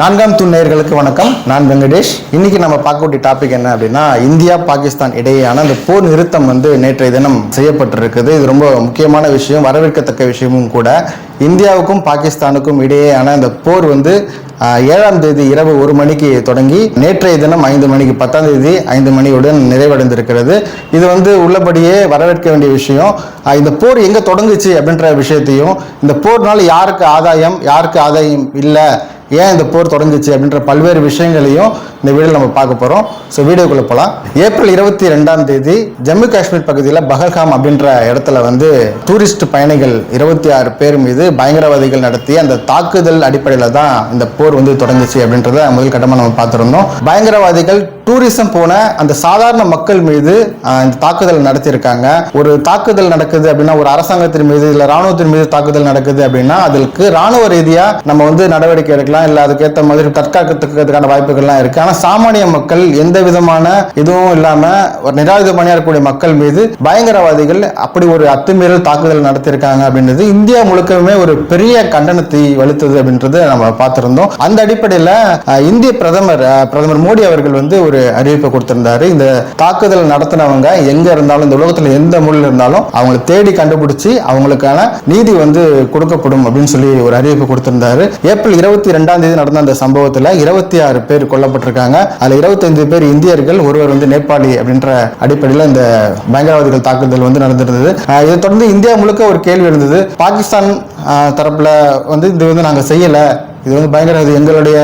நான்காம் தூண் நேயர்களுக்கு வணக்கம். நான் வெங்கடேஷ். இன்னைக்கு நம்ம பார்க்கக்கூடிய டாபிக் என்ன அப்படின்னா, இந்தியா பாகிஸ்தான் இடையேயான அந்த போர் நிறுத்தம் நேற்றைய தினம் செய்யப்பட்டிருக்குது. இது ரொம்ப முக்கியமான விஷயம், வரவேற்கத்தக்க விஷயமும் கூட. இந்தியாவுக்கும் பாகிஸ்தானுக்கும் இடையேயான அந்த போர் 7ஆம் தேதி இரவு 1 மணிக்கு தொடங்கி நேற்றைய தினம் 5 மணிக்கு 10ஆம் தேதி 5 மணியுடன் நிறைவடைந்திருக்கிறது. இது உள்ளபடியே வரவேற்க வேண்டிய விஷயம். இந்த போர் எங்க தொடங்குச்சு அப்படின்ற விஷயத்தையும், இந்த போர்னால யாருக்கு ஆதாயம் இல்லை, ஏன் இந்த போர் தொடங்குச்சு அப்படின்ற பல்வேறு விஷயங்களையும் இந்த வீடியோவில் நம்ம பார்க்க போகிறோம். ஸோ வீடியோக்குள்ளே போகலாம். ஏப்ரல் 22ஆம் தேதி ஜம்மு காஷ்மீர் பகுதியில் பஹல்காம் அப்படின்ற இடத்துல டூரிஸ்ட் பயணிகள் 26 பேர் மீது பயங்கரவாதிகள் நடத்திய அந்த தாக்குதல் அடிப்படையில் தான் இந்த போர் தொடங்குச்சு அப்படின்றத முதல் கட்டமாக நம்ம பார்த்துருந்தோம். பயங்கரவாதிகள் டூரிசம் போன அந்த சாதாரண மக்கள் மீது இந்த தாக்குதல் நடத்தியிருக்காங்க. ஒரு தாக்குதல் நடக்குது அப்படின்னா, ஒரு அரசாங்கத்தின் மீது இல்லை ராணுவத்தின் மீது தாக்குதல் நடக்குது அப்படின்னா, அதற்கு ராணுவ ரீதியாக நம்ம நடவடிக்கை எடுக்கலாம், இல்லை அதுக்கேற்ற மாதிரி தற்காக்கிறதுக்கான வாய்ப்புகள்லாம் இருக்கு. ஆனால் சாமானிய மக்கள் எந்த விதமான இதுவும் இல்லாம ஒரு நிராயுதபாணியா இருக்கக்கூடிய மக்கள் மீது பயங்கரவாதிகள் அப்படி ஒரு அத்துமீறல் தாக்குதல் நடத்தியிருக்காங்க அப்படின்றது இந்தியா முழுக்கவே ஒரு பெரிய கண்டனத்தை வலுத்தது அப்படின்றது நம்ம பார்த்திருந்தோம். அந்த அடிப்படையில் இந்திய பிரதமர் மோடி அவர்கள் ஒரு அறிவிப்பை கொடுத்திருந்தாரு. இந்த தாக்குதல் நடத்தினவங்க எங்க இருந்தாலும், இந்த உலகத்தில் எந்த மூலையில் இருந்தாலும் அவங்களை தேடி கண்டுபிடிச்சு அவங்களுக்கான நீதி கொடுக்கப்படும் அப்படின்னு சொல்லி ஒரு அறிவிப்பு கொடுத்திருந்தாரு. ஏப்ரல் 22ஆம் தேதி நடந்த அந்த சம்பவத்தில் 26 பேர் கொல்லப்பட்டிருக்காங்க. அதுல 25 பேர் இந்தியர்கள், ஒருவர் நேபாளி அப்படின்ற அடிப்படையில் இந்த பயங்கரவாதிகள் தாக்குதல் நடந்திருந்தது. இதை தொடர்ந்து இந்தியா முழுக்க ஒரு கேள்வி இருந்தது. பாகிஸ்தான் தரப்புல இது நாங்க செய்யல, இது பயங்கரவாதி எங்களுடைய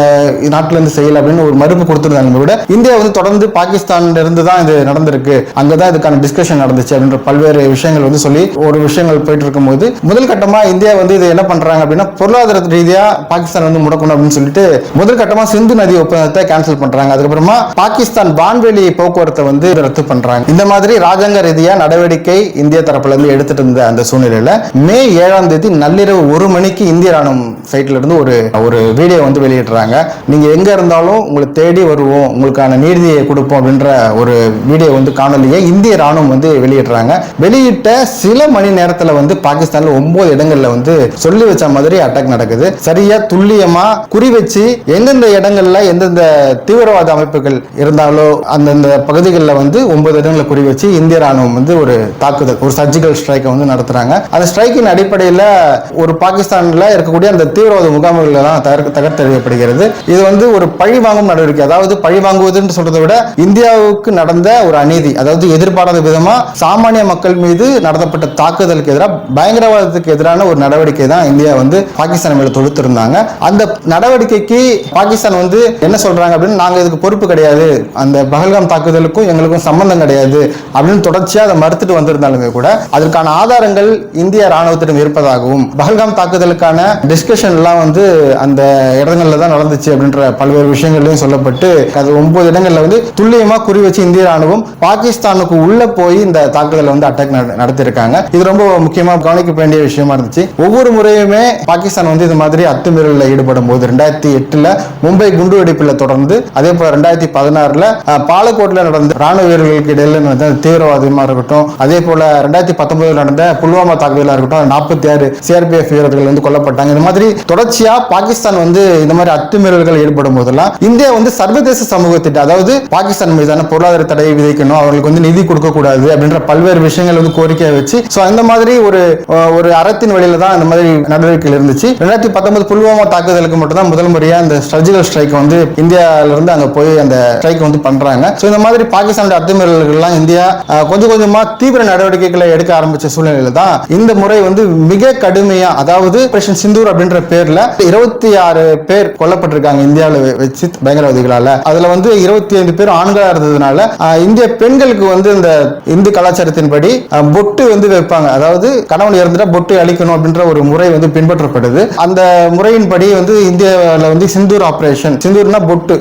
நாட்டிலிருந்து செய்யல அப்படின்னு ஒரு மறுப்பு கொடுத்திருந்தாங்க. விட இந்தியா தொடர்ந்து பாகிஸ்தான்ல இருந்து தான் இது நடந்திருக்கு, அங்கதான் இதுக்கான டிஸ்கஷன் நடந்துச்சு அப்படின்ற பல்வேறு விஷயங்கள் சொல்லி ஒரு விஷயங்கள் போயிட்டு இருக்கும் போது, முதல் கட்டமா இந்தியா இது என்ன பண்றாங்க அப்படின்னா, பொருளாதார ரீதியா பாகிஸ்தான் முடக்கணும் அப்படின்னு சொல்லிட்டு முதல் கட்டமா சிந்து நதி ஒப்பந்தத்தை கேன்சல் பண்றாங்க. அதுக்கப்புறமா பாகிஸ்தான் வான்வெளி போக்குவரத்தை ரத்து பண்றாங்க. இந்த மாதிரி ராஜாங்க ரீதியா நடவடிக்கை இந்திய தரப்புல இருந்து எடுத்துட்டு இருந்த அந்த சூழ்நிலையில மே 7ஆம் தேதி நள்ளிரவு 1 மணிக்கு இந்திய ராணுவம் சைட்ல இருந்து ஒரு வீடியோ வெளியிடுறாங்க. நீங்க எங்க இருந்தாலும் உங்களை தேடி வருவோம், உங்களுக்கான நீதியை கொடுப்போம் அப்படின்ற ஒரு வீடியோ காணொலியை இந்திய ராணுவம் வெளியிடுறாங்க. வெளியிட்ட சில மணி நேரத்துல பாகிஸ்தான்ல 9 இடங்கள்ல சொல்லி வச்ச மாதிரி அட்டாக் நடக்குது. சரியா துல்லியமா குறி வச்சு எந்தெந்த இடங்கள்ல எந்தெந்த தீவிரவாத அமைப்புகள் இருந்தாலோ அந்தந்த பகுதிகளில் 9 இடங்களை குறி வச்சு இந்திய ராணுவம் ஒரு தாக்குதல், ஒரு சர்ஜிக்கல் ஸ்ட்ரைக்கை நடத்துறாங்க. அந்த ஸ்ட்ரைக்கின் அடிப்படையில் ஒரு பாகிஸ்தான்ல இருக்கக்கூடிய அந்த தீவிரவாத முகாம்கள் தான் தகர்த்தெறியப்படுகிறது. இது ஒரு பழி வாங்கும் நடவடிக்கை. அதாவது பழி வாங்குவதுன்னு சொல்றதை விட இந்தியாவுக்கு நடந்த ஒரு அநீதி, அதாவது எதிர்பாராத விதமா சாமானிய மக்கள் மீது நடத்தப்பட்ட தாக்குதலுக்கு எதிராக, பயங்கரவாதத்துக்கு எதிரான ஒரு நடவடிக்கை தான் இந்தியா பாகிஸ்தான் மேல தொடுத்திருந்தாங்க. அந்த நடவடிக்கைக்கு பாகிஸ்தான் என்ன சொல்றாங்க அப்படின்னு, நாங்க இதுக்கு பொறுப்பு கிடையாது, அந்த பஹல்காம் தாக்குதலுக்கும் எங்களுக்கும் சம்பந்தம் கிடையாது அப்படின்னு தொடர்ச்சியா அதை மறுத்துட்டு வந்திருந்தாலுமே கூட அதற்கான ஆதாரங்கள் இந்திய ராணுவத்திடம் இருப்பதாகவும், பஹல்காம் தாக்குதலுக்கான டிஸ்கஷன் எல்லாம் அந்த இடங்கள்ல தான் நடந்துச்சு அப்படின்ற பல்வேறு விஷயங்களையும் சொல்லப்பட்டு, அது 9 இடங்கள்ல துல்லியமா குறி வச்சு இந்திய ராணுவம் பாகிஸ்தானுக்கு உள்ள போய் இந்த தாக்குதல் அட்டாக் நடத்திருக்காங்க. இது ரொம்ப முக்கியமா கவனிக்க வேண்டிய விஷயமா இருந்துச்சு. ஒவ்வொரு முறையுமே பாகிஸ்தான் இது மாதிரி அத்துமீறலில் ஈடுபடும் போது 2008 மும்பை குண்டு வெடிப்பில் தொடர்ந்து, அதே போல 2016 பாலக்கோட்டில் நடந்த ராணுவ வீரர்களுக்கு இடையில நடந்த தீவிரவாதமா இருக்கட்டும், அதே போல 2019 நடந்த புல்வாமா தாக்குதலா இருக்கட்டும், 46 CRPF வீரர்கள் கொல்லப்பட்டாங்க. இந்த மாதிரி தொடர்ச்சியா பாகிஸ்தான் இந்த மாதிரி அத்துமீறல்கள் ஏற்படும் போதெல்லாம் இந்தியா சர்வதேச சமூகத்திட்ட, அதாவது பாகிஸ்தான் மீதான பொருளாதார தடையை விதிக்கணும், அவர்களுக்கு நிதி கொடுக்க கூடாது அப்படின்ற பல்வேறு விஷயங்கள் கோரிக்கை வச்சு, இந்த மாதிரி ஒரு அறத்தின் வழியில தான் இந்த மாதிரி நடவடிக்கைகள் இருந்துச்சு. 2019 புல்வாமா தாக்குதலுக்கு மட்டும் தான் முதல் முறையா இந்த சர்ஜிக்கல் ஸ்ட்ரைக் இந்தியாவில இருந்து அங்க போய் அந்த ஸ்ட்ரைக் பண்றாங்க. இந்த மாதிரி பாகிஸ்தானுடைய அத்துமீறல்கள் எல்லாம் இந்தியா கொஞ்சம் கொஞ்சமா தீவிர நடவடிக்கைகளை எடுக்க ஆரம்பிச்ச சூழ்நிலையில தான் இந்த முறை மிக கடுமையா, அதாவது ஆபரேஷன் சிந்தூர் அப்படின்ற பேர்ல 26 பேர் கொல்லப்பட்டிருக்காங்க இந்தியாவில் வச்சு பயங்கரவாதிகளால. அதுல 25 பேர் ஆண்களா இருந்ததுனால இந்திய பெண்களுக்கு இந்த இந்து கலாச்சாரத்தின்படி பொட்டு வைப்பாங்க. அதாவது கணவன் இறந்துட்டா பொட்டு அளிக்கணும் அப்படின்ற ஒரு முறை பின்பற்றப்படுது. அந்த முறையின்படி இந்தியாவில் சிந்தூர் ஆபரேஷன், சிந்தூர்னா பொட்டு,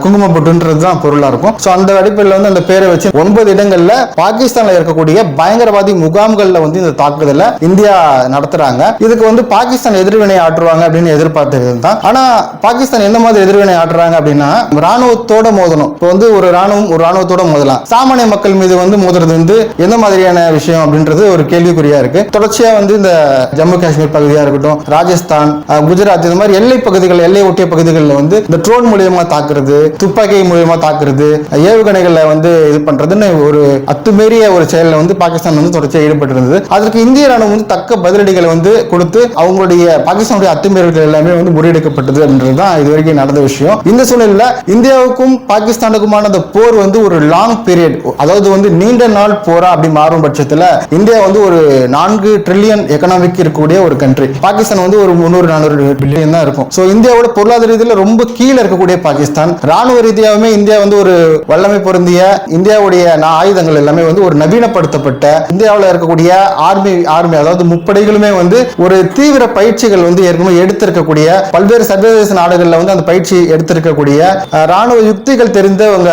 குங்கும பொட்டுன்றதுதான் பொருளா இருக்கும். அந்த அடிப்படையில் அந்த பேரை வச்சு 9 இடங்கள்ல பாகிஸ்தான்ல இருக்கக்கூடிய பயங்கரவாதி முகாம்கள்ல இந்த தாக்குதலை இந்தியா நடத்துறாங்க. இதுக்கு பாகிஸ்தான் எதிர்வினை ஆற்றுவாங்க அப்படின்னு எதிர்பார்த்தாங்க. எதிர்பார்த்த விதம் தான். ஆனா பாகிஸ்தான் எந்த மாதிரி எதிர்வினை ஆடுறாங்க அப்படின்னா, ராணுவத்தோட மோதணும். இப்போ வந்து ஒரு ராணுவத்தோட மோதலாம், சாமானிய மக்கள் மீது வந்து மோதுறது வந்து எந்த மாதிரியான விஷயம் அப்படின்றது ஒரு கேள்விக்குறியா இருக்கு. தொடர்ச்சியா வந்து இந்த ஜம்மு காஷ்மீர் பகுதியா இருக்கட்டும், ராஜஸ்தான், குஜராத், இந்த மாதிரி எல்லை பகுதிகள், எல்லை ஒட்டிய பகுதிகளில் வந்து இந்த ட்ரோன் மூலியமா தாக்குறது, துப்பாக்கி மூலியமா தாக்குறது, ஏவுகணைகளை வந்து இது பண்றதுன்னு ஒரு அத்துமீறிய ஒரு செயலில் வந்து பாகிஸ்தான் வந்து தொடர்ச்சியாக ஈடுபட்டு இருந்தது. அதற்கு இந்திய ராணுவம் வந்து தக்க பதிலடிகளை வந்து கொடுத்து அவங்களுடைய பாகிஸ்தானுடைய அத்துமீறல்கள் எல்லாமே வந்து முறியடிக்கப்பட்டது அப்படின்றதுதான் இது வரைக்கும் நடந்த விஷயம். இந்த சூழ்நிலையில இந்தியாவுக்கும் பாகிஸ்தானுக்குமான அந்த போர் வந்து ஒரு லாங் பீரியட், அதாவது வந்து நீண்ட நாள் போரா அப்படி மாறும் பட்சத்தில் இந்தியா வந்து ஒரு 4 ட்ரில்லியன் எக்கனாமிக் இருக்கக்கூடிய ஒரு கண்ட்ரி. பாகிஸ்தான் வந்து ஒரு 300-400 பில்லியன் தான் இருக்கும். சோ இந்தியாவோட பொருளாதார ரீதியில் ரொம்ப கீழே இருக்கக்கூடிய பாகிஸ்தான், ராணுவ ரீதியாகவே இந்தியா வந்து ஒரு வல்லமை பொருந்திய, இந்தியாவுடைய ஆயுதங்கள் எல்லாமே வந்து ஒரு நவீனப்படுத்தப்பட்ட, இந்தியாவில் இருக்கக்கூடிய ஆர்மி அதாவது முப்படைகளுமே வந்து ஒரு தீவிர பயிற்சிகள் வந்து ஏற்கனவே எடுத்திருக்கக்கூடிய, பல்வேறு சர்வதேச நாடுகளில் வந்து அந்த பயிற்சி எடுத்திருக்கக்கூடிய ராணுவ யுக்திகள் தெரிந்தவங்க,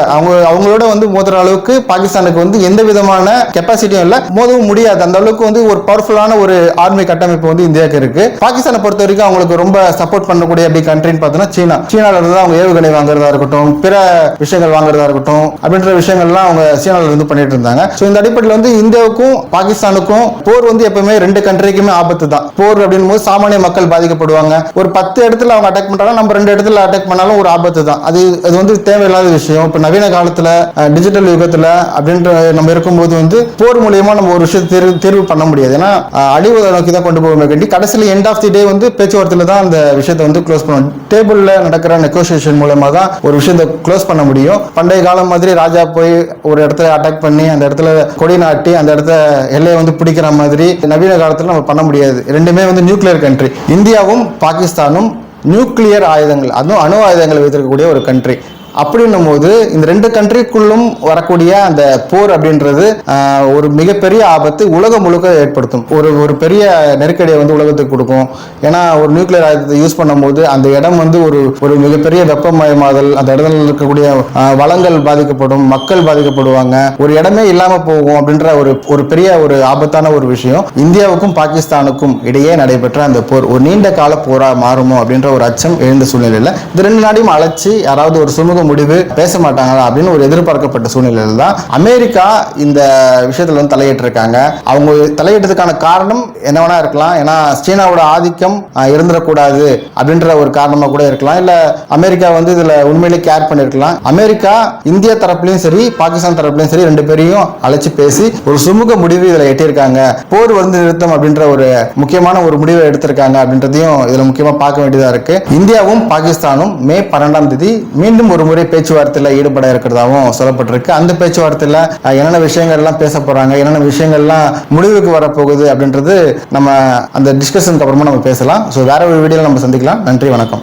அவங்களோட வந்து மோதுற அளவுக்கு பாகிஸ்தானுக்கு வந்து எந்த விதமான கெப்பாசிட்டியும் இல்லை, மோதவும் முடியாது. அந்த அளவுக்கு வந்து ஒரு பவர்ஃபுல்லான ஒரு ஆர்மி கட்டமைப்பு வந்து இந்தியாவுக்கு இருக்கு. பாகிஸ்தானை பொறுத்த வரைக்கும் அவங்களுக்கு ரொம்ப சப்போர்ட் பண்ணக்கூடிய அப்படி கண்ட்ரின்னு பார்த்தோம்னா சீனால இருந்து அவங்க ஏவுகணை வாங்குறதா இருக்கட்டும், பிற விஷயங்கள் வாங்குறதா இருக்கட்டும் அப்படின்ற விஷயங்கள்லாம் அவங்க சீனால இருந்து பண்ணிட்டு இருந்தாங்க. சோ இந்த அடிப்படையில் வந்து இந்தியாவுக்கும் பாகிஸ்தானுக்கும் போர் வந்து எப்பவுமே 2 கண்ட்ரிக்குமே ஆபத்து தான். போர் அப்படின் போது சாமானிய மக்கள் பாதிக்கப்படுவாங்க. ஒரு 10 இடத்துல அவங்க அட்டாக் பண்றாங்க, நம்ம 2 இடத்துல அட்டாக் பண்ணாலும் ஒரு ஆபத்து தான். அது வந்து தேவையில்லாத விஷயம். இப்ப நவீன காலத்துல டிஜிட்டல் யுகத்துல அப்படின்ற நம்ம இருக்கும்போது வந்து போர் மூலியமா நம்ம ஒரு விஷயத்தை தேர்வு பண்ண முடியாது. ஏன்னா அடிவதை நோக்கி தான் கொண்டு போக வேண்டி கடைசியில் எண்ட் ஆஃப் தி டே வந்து பேச்சுவார்த்தையில தான் அந்த விஷயத்தை வந்து க்ளோஸ் பண்ணணும். டேபிள்ல நடக்கிற நெகோசியேஷன் மூலமா தான் ஒரு விஷயத்தை க்ளோஸ் பண்ண முடியும். பண்டைய காலம் மாதிரி ராஜா போய் ஒரு இடத்துல அட்டாக் பண்ணி அந்த இடத்துல கொடி நாட்டி அந்த இடத்த எல்லையை வந்து பிடிக்கிற மாதிரி நவீன காலத்துல நம்ம பண்ண முடியாது. ரெண்டுமே வந்து நியூக்ளியர் கண்ட்ரி. இந்தியாவும் பாகிஸ்தானும் நியூக்ளியர் ஆயுதங்கள், அதுவும் அணு ஆயுதங்களை வைத்திருக்கக்கூடிய ஒரு கண்ட்ரி. அப்படின்னும் போது இந்த 2 கண்ட்ரிக்குள்ளும் வரக்கூடிய அந்த போர் அப்படின்றது ஒரு மிகப்பெரிய ஆபத்து உலகம் முழுக்க ஏற்படுத்தும். ஒரு பெரிய நெருக்கடியை வந்து உலகத்துக்கு கொடுக்கும். ஏன்னா ஒரு நியூக்ளியர் ஆயுதத்தை யூஸ் பண்ணும் போது அந்த இடம் வந்து ஒரு மிகப்பெரிய வெப்பமயமாதல், அந்த இடத்துல இருக்கக்கூடிய வளங்கள் பாதிக்கப்படும், மக்கள் பாதிக்கப்படுவாங்க, ஒரு இடமே இல்லாம போகும் அப்படின்ற ஒரு பெரிய ஒரு ஆபத்தான ஒரு விஷயம். இந்தியாவுக்கும் பாகிஸ்தானுக்கும் இடையே நடைபெற்ற அந்த போர் ஒரு நீண்ட கால போரா மாறுமோ அப்படின்ற ஒரு அச்சம் எழுந்த சூழ்நிலையில இந்த 2 நாடையும் அழைச்சி யாராவது ஒரு சுமூக முடிவு பேச மாட்டாங்களா அப்படின்னு ஒரு எதிர்பார்க்கப்பட்ட சூழ்நிலையில் தான் அமெரிக்கா இந்த விஷயத்துல வந்து தலையிட்டிருக்காங்க. அவங்க தலையிட்டதுக்கான காரணம் என்னவென்னா இருக்கலாம். ஏன்னா சீனாவோட ஆதிக்கம் இருந்துடக்கூடாது அப்படின்ற ஒரு காரணமா கூட இருக்கலாம். இல்ல அமெரிக்கா வந்து இதுல உண்மையிலே கேர் பண்ணிருக்கலாம். அமெரிக்கா இந்தியா தரப்புலையும் சரி பாகிஸ்தான் தரப்புலையும் சரி 2 பேரையும் அழைச்சி பேசி ஒரு சுமூக முடிவு இதுல எட்டியிருக்காங்க. போர் வந்து நிறுத்தம் அப்படின்ற ஒரு முக்கியமான ஒரு முடிவை எடுத்திருக்காங்க அப்படின்றதையும் இதுல முக்கியமா பார்க்க வேண்டியதா இருக்கு. இந்தியாவும் பாகிஸ்தானும் மே 12ஆம் தேதி மீண்டும் ஒரு முறை பேச்சுவார்த்தையில் ஈடுபட இருக்கிறதாகவும் சொல்லப்பட்டிருக்கு. அந்த பேச்சுவார்த்தையில் என்னென்ன விஷயங்கள் எல்லாம் பேச போறாங்க, என்னென்ன விஷயங்கள்லாம் முடிவுக்கு வரப்போகுது அப்படின்றது நம்ம அந்த டிஸ்கஷனுக்கு அப்புறமா நம்ம பேசலாம். ஸோ வேற ஒரு வீடியோவில் நம்ம சந்திக்கலாம். நன்றி, வணக்கம்.